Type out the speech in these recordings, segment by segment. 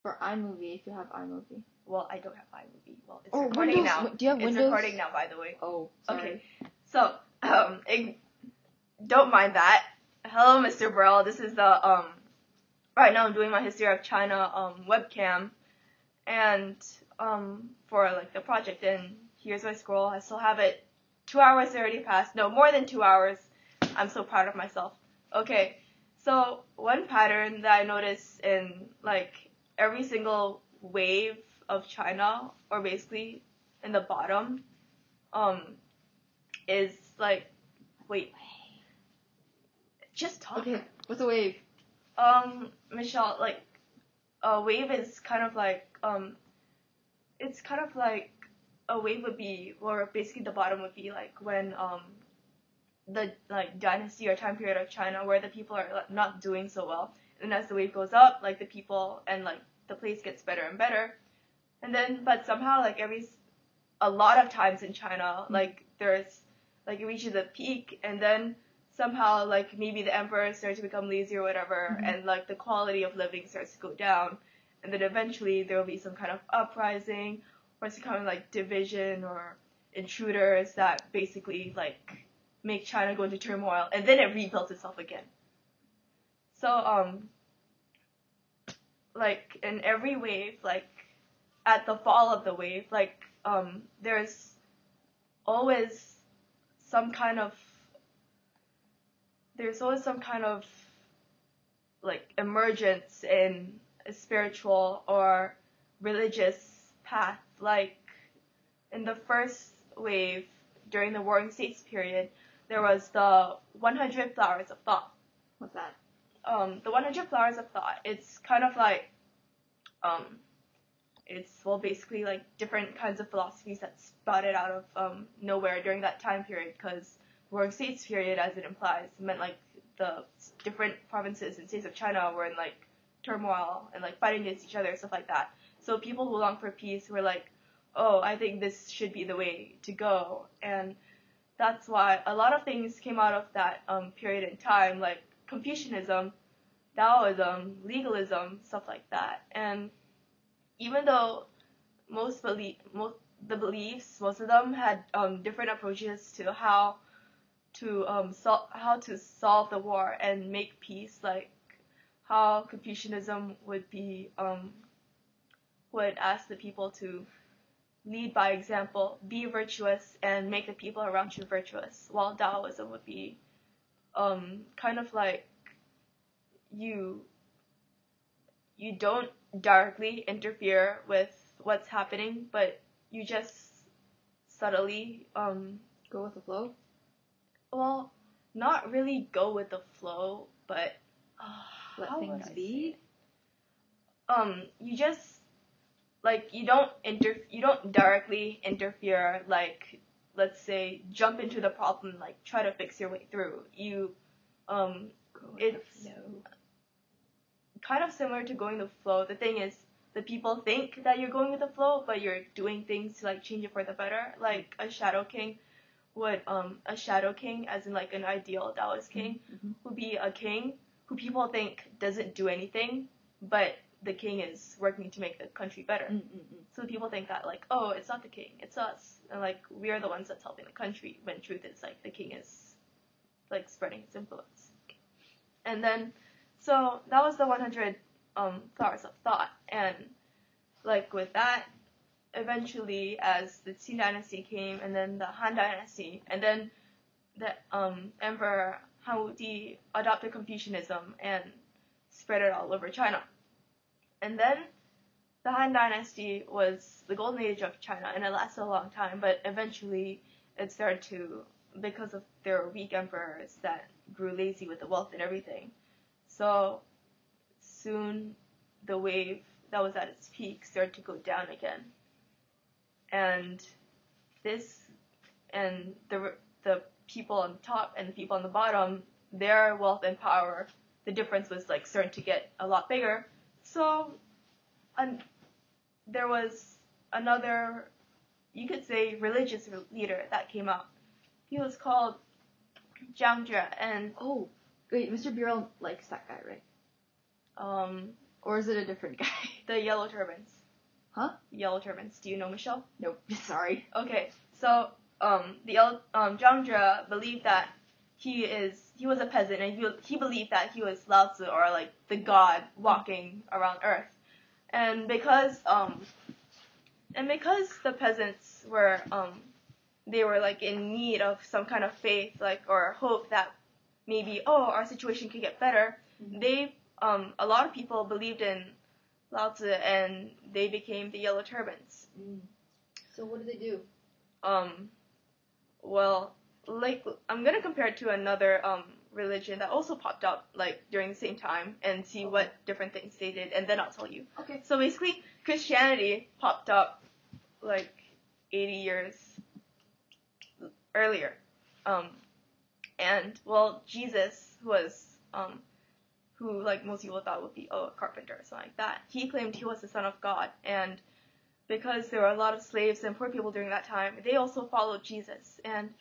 For iMovie, if you have iMovie. Well, I don't have iMovie. Well, it's Or recording Windows. now. Do you have It's Windows? recording now, by the way. Oh, sorry. Okay. So, don't mind that. Hello, Mr. Burrell. This is the, right now I'm doing my History of China, webcam. And, for, like, the project. And here's my scroll. I still have it. 2 hours already passed. No, more than 2 hours. I'm so proud of myself. Okay. So, one pattern that I noticed in, like, every single wave of China, or basically in the bottom, is like, wait, just talk. Okay, what's a wave? Michelle, like, a wave is kind of like, it's kind of like, a wave would be, or basically the bottom would be like when, the, like, dynasty or time period of China where the people are like, not doing so well. And as the wave goes up, like, the people and, like, the place gets better and better. And then, but somehow, like, a lot of times in China, like, there's, like, it reaches a peak, and then somehow, like, maybe the emperor starts to become lazy or whatever, and, like, the quality of living starts to go down. And then eventually there will be some kind of uprising, or some kind of, like, division or intruders that basically, like, make China go into turmoil, and then it rebuilds itself again. So, like, in every wave, like, at the fall of the wave, like, there's always some kind of, like, emergence in a spiritual or religious path. Like, in the first wave, during the Warring States period, there was the 100 Flowers of Thought. What's that? The 100 Flowers of Thought, it's kind of like, it's, well, basically, like, different kinds of philosophies that sprouted out of, nowhere during that time period, because Warring States period, as it implies, meant, like, the different provinces and states of China were in, like, turmoil and, like, fighting against each other, stuff like that. So people who long for peace were like, oh, I think this should be the way to go. And that's why a lot of things came out of that, period in time, like Confucianism, Taoism, legalism, stuff like that. And even though most of them had, different approaches to how to solve the war and make peace, like how Confucianism would ask the people to lead by example, be virtuous, and make the people around you virtuous, while Taoism would be, kind of like, you don't directly interfere with what's happening, but you just subtly, Go with the flow? well, not really go with the flow, but, Let things be? You just, like, you don't directly interfere, like, let's say, jump into the problem, like, try to fix your way through. You, it's kind of similar to going with the flow. The thing is, the people think that you're going with the flow, but you're doing things to, like, change it for the better. Like, a shadow king, as in, like, an ideal Taoist king, would be a king who people think doesn't do anything, but the king is working to make the country better. So people think that, like, oh, it's not the king, it's us. And, like, we are the ones that's helping the country, when truth is, like, the king is, like, spreading his influence. And then, so, that was the 100, Flowers of Thought. And, like, with that, eventually, as the Qin dynasty came, and then the Han dynasty, and then the, Emperor Han Wuti adopted Confucianism and spread it all over China. And then the Han dynasty was the golden age of China, and it lasted a long time, but eventually it started to, because of their weak emperors that grew lazy with the wealth and everything. So soon the wave that was at its peak started to go down again. And the people on top and the people on the bottom, their wealth and power, the difference was, like, starting to get a lot bigger. So, there was another, you could say, religious leader that came out. He was called Zhang Jue, and... Oh, wait, Mr. Burrell likes that guy, right? Or is it a different guy? The yellow turbans. Huh? Yellow turbans. Do you know, Michelle? Nope. Sorry. Okay. So, Zhang Jie believed that he was a peasant, and he believed that he was Lao Tzu, or like the god walking around Earth. And because the peasants were they were like in need of some kind of faith, like, or hope that maybe our situation could get better, they a lot of people believed in Lao Tzu, and they became the yellow turbans. So what did they do? Well, like, I'm gonna compare it to another religion that also popped up like during the same time, and see what different things they did, and then I'll tell you. Okay. So basically, Christianity popped up like 80 years earlier, and well, Jesus was who like most people thought would be a carpenter or something like that. He claimed he was the Son of God, and because there were a lot of slaves and poor people during that time, they also followed Jesus. And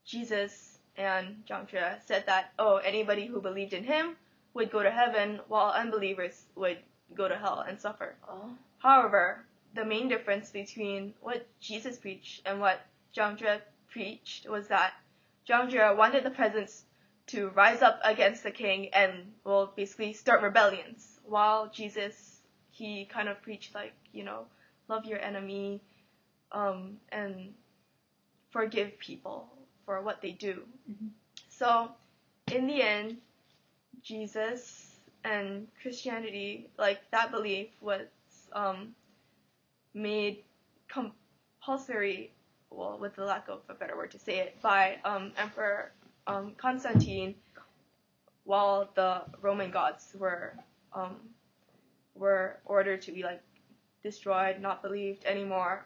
Jesus and Zhang Jie said that, anybody who believed in him would go to heaven, while unbelievers would go to hell and suffer. However, the main difference between what Jesus preached and what Zhang Jie preached was that Zhang Jie wanted the peasants to rise up against the king and, well, basically start rebellions, while Jesus, he kind of preached like, love your enemy, and forgive people for what they do. So, in the end, Jesus and Christianity, like, that belief was made compulsory, well, with the lack of a better word to say it, by Emperor Constantine, while the Roman gods were ordered to be like destroyed, not believed anymore,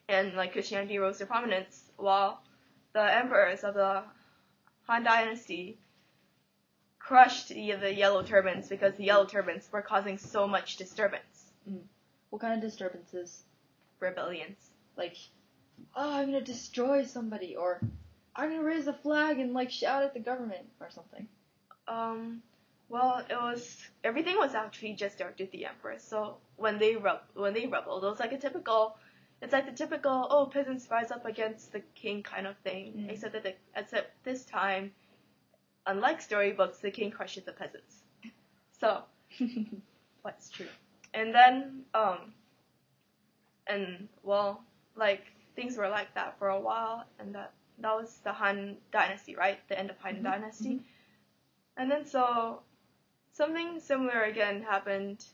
and like Christianity rose to prominence, while the emperors of the Han Dynasty crushed the yellow turbans, because the yellow turbans were causing so much disturbance. What kind of disturbances? Rebellions. Like, I'm gonna destroy somebody, or I'm gonna raise a flag and like shout at the government or something. Well, everything was actually just directed at the emperor. So when they rebelled, it was like the typical, peasants rise up against the king kind of thing. Except this time, unlike storybooks, the king crushes the peasants. So, what's true? And then, things were like that for a while, and that was the Han Dynasty, right? The end of Han Dynasty. And then so, something similar again happened,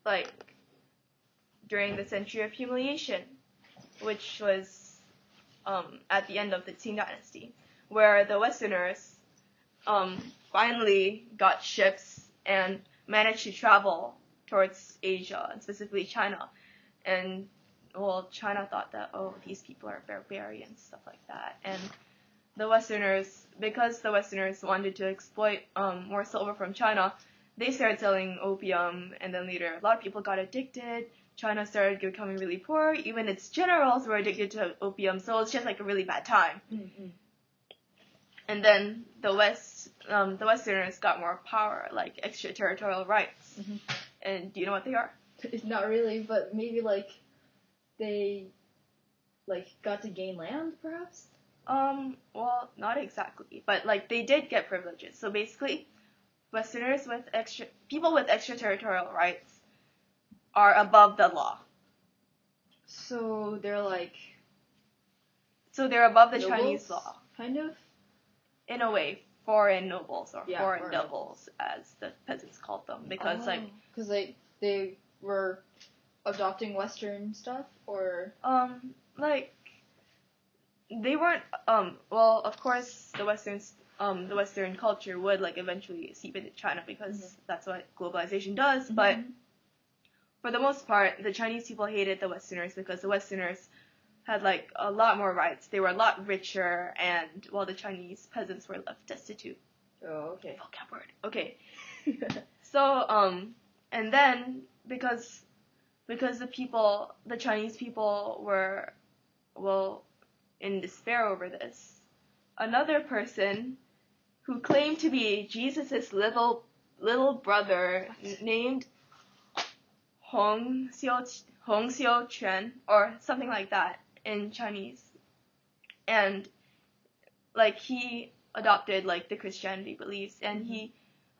like, during the Century of Humiliation, which was at the end of the Qing Dynasty, where the Westerners finally got ships and managed to travel towards Asia, and specifically China. And, well, China thought that, these people are barbarians, stuff like that. And because the Westerners wanted to exploit more silver from China, they started selling opium, and then later a lot of people got addicted. China started becoming really poor. Even its generals were addicted to opium, so it's just like a really bad time. And then the Westerners got more power, like extraterritorial rights. And do you know what they are? Not really, but maybe like they like got to gain land, perhaps? Well, not exactly, but like they did get privileges. So basically, people with extraterritorial rights are above the law. So they're like... So they're above the nobles, Chinese law. Kind of? In a way, foreign nobles, or foreign foreign nobles, as the peasants called them. Because Because they were adopting Western stuff, or... They weren't, well, of course, the Western culture would, like, eventually seep into China, because that's what globalization does, but for the most part, the Chinese people hated the Westerners, because the Westerners had, like, a lot more rights. They were a lot richer, and, well, the Chinese peasants were left destitute. Oh, okay. Vocab word. Okay. So, and then, because the Chinese people were, well, in despair over this, another person who claimed to be Jesus' little brother, named Hong Xiu Quan or something like that in Chinese, and like he adopted like the Christianity beliefs, and he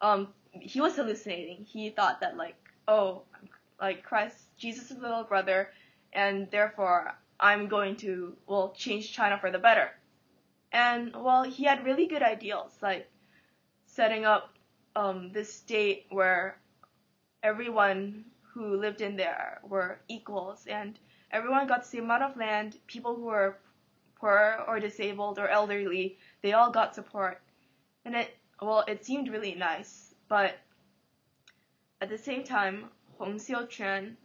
was hallucinating. He thought that like, oh, like Jesus is the little brother, and therefore I'm going to change China for the better. And he had really good ideals, like setting up this state where everyone who lived in there were equals, and everyone got the same amount of land. People who were poor or disabled or elderly, they all got support. And it seemed really nice, but at the same time, Hong Xiu Quan,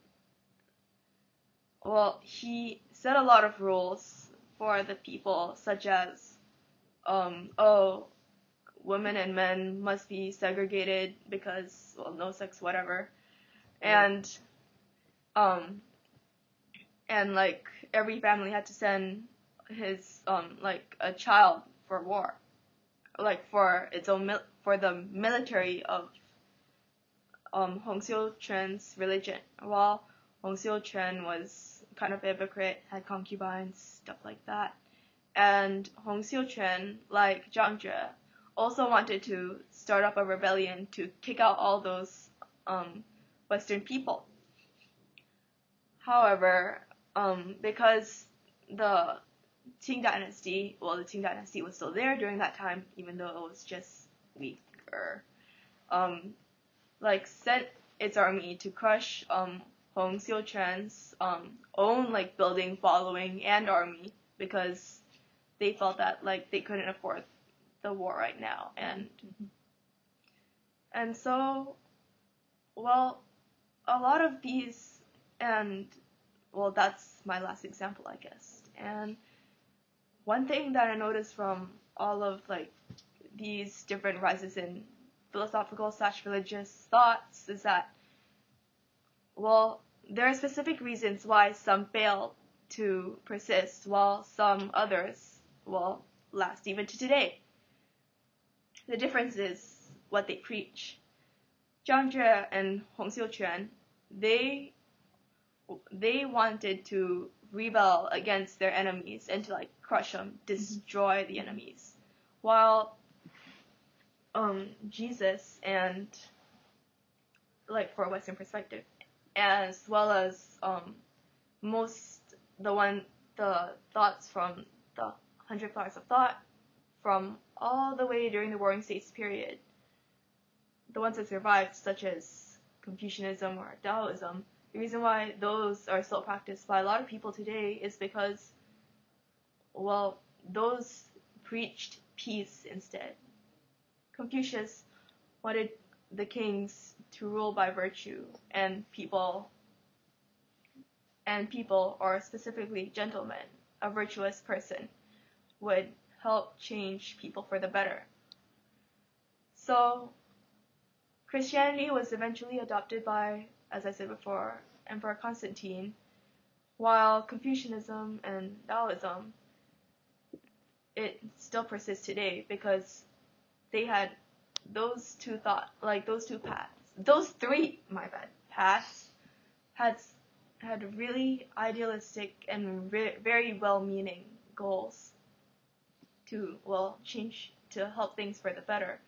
he set a lot of rules for the people, such as, women and men must be segregated because, no sex, whatever. And like every family had to send his like a child for war, like for its own for the military of Hong Xiu Quan's religion. While Hong Xiu Quan was kind of a hypocrite, had concubines, stuff like that. And Hong Xiu Quan, like Zhang Jue, also wanted to start up a rebellion to kick out all those Western people. However, because the Qing dynasty was still there during that time, even though it was just weaker, like sent its army to crush Hong Xiu Quan's own like building, following, and army, because they felt that like they couldn't afford the war right now, and so a lot of these, and that's my last example, I guess. And one thing that I noticed from all of like these different rises in philosophical / religious thoughts is that there are specific reasons why some fail to persist while some others last even to today. The difference is what they preach. Zhang Jue and Hong Xiu Quan, they wanted to rebel against their enemies and to like crush them, destroy the enemies, while Jesus and like for a Western perspective, as well as the thoughts from the 100 Flowers of Thought, from all the way during the Warring States period, the ones that survived, such as Confucianism or Taoism, the reason why those are still practiced by a lot of people today is because, those preached peace instead. Confucius wanted the kings to rule by virtue, and people, or specifically gentlemen, a virtuous person, would help change people for the better. So Christianity was eventually adopted by, as I said before, Emperor Constantine, while Confucianism and Taoism, it still persists today because they had those three paths had really idealistic and very well-meaning goals to change, to help things for the better.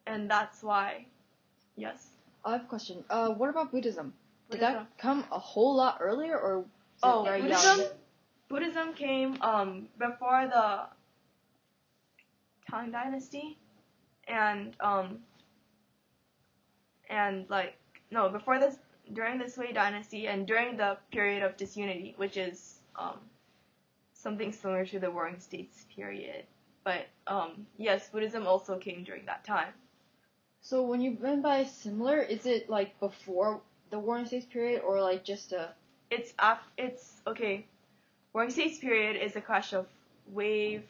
And that's why, yes? I have a question. What about Buddhism? Did that come a whole lot earlier, or was it very young? Buddhism came before the Tang Dynasty, during the Sui Dynasty, and during the period of disunity, which is something similar to the Warring States period. But yes, Buddhism also came during that time. So when you mean by similar, is it like before the Warring States period, or like just a? It's okay. Warring States period is a crash of wave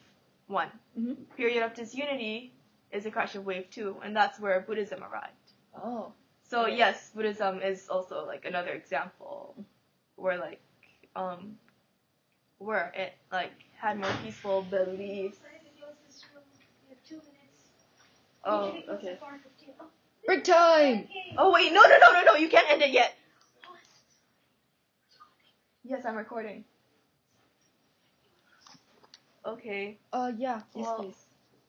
1. Mm-hmm. Period of disunity is a crash of wave 2, and that's where Buddhism arrived. Oh. So yes, Buddhism is also like another example where where it like had more peaceful beliefs. Oh, okay. Break time! Oh wait, no, you can't end it yet. Yes, I'm recording. Okay. Yeah. Yes, Well, please.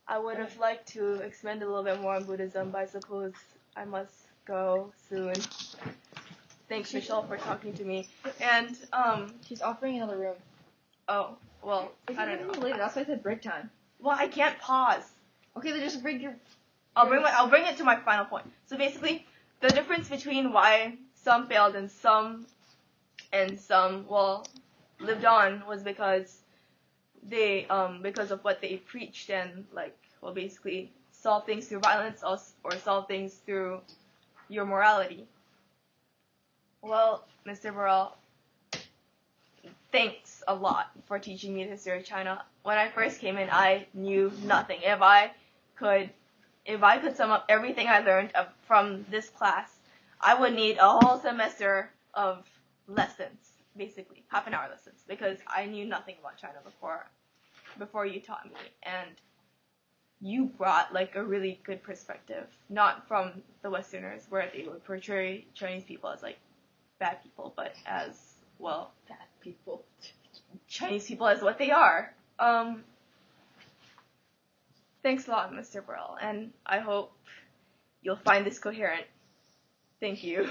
I would have liked to expand a little bit more on Buddhism, but I suppose I must go soon. Thanks, Michelle, for talking to me. And, She's offering another room. oh, well, It's I don't know. later. That's why I said break time. Well, I can't pause. Okay, then just break your... I'll bring it to my final point. So basically, the difference between why some failed and some lived on was because they because of what they preached and basically solve things through violence or solve things through your morality. Well, Mr. Burrell, thanks a lot for teaching me the history of China. When I first came in, I knew nothing. If I could sum up everything I learned from this class, I would need a whole semester of lessons, basically half-an-hour lessons, because I knew nothing about China before you taught me, and you brought a really good perspective, not from the Westerners where they would portray Chinese people as bad people, but as Bad people. Chinese people as what they are. Thanks a lot, Mr. Burrell, and I hope you'll find this coherent. Thank you.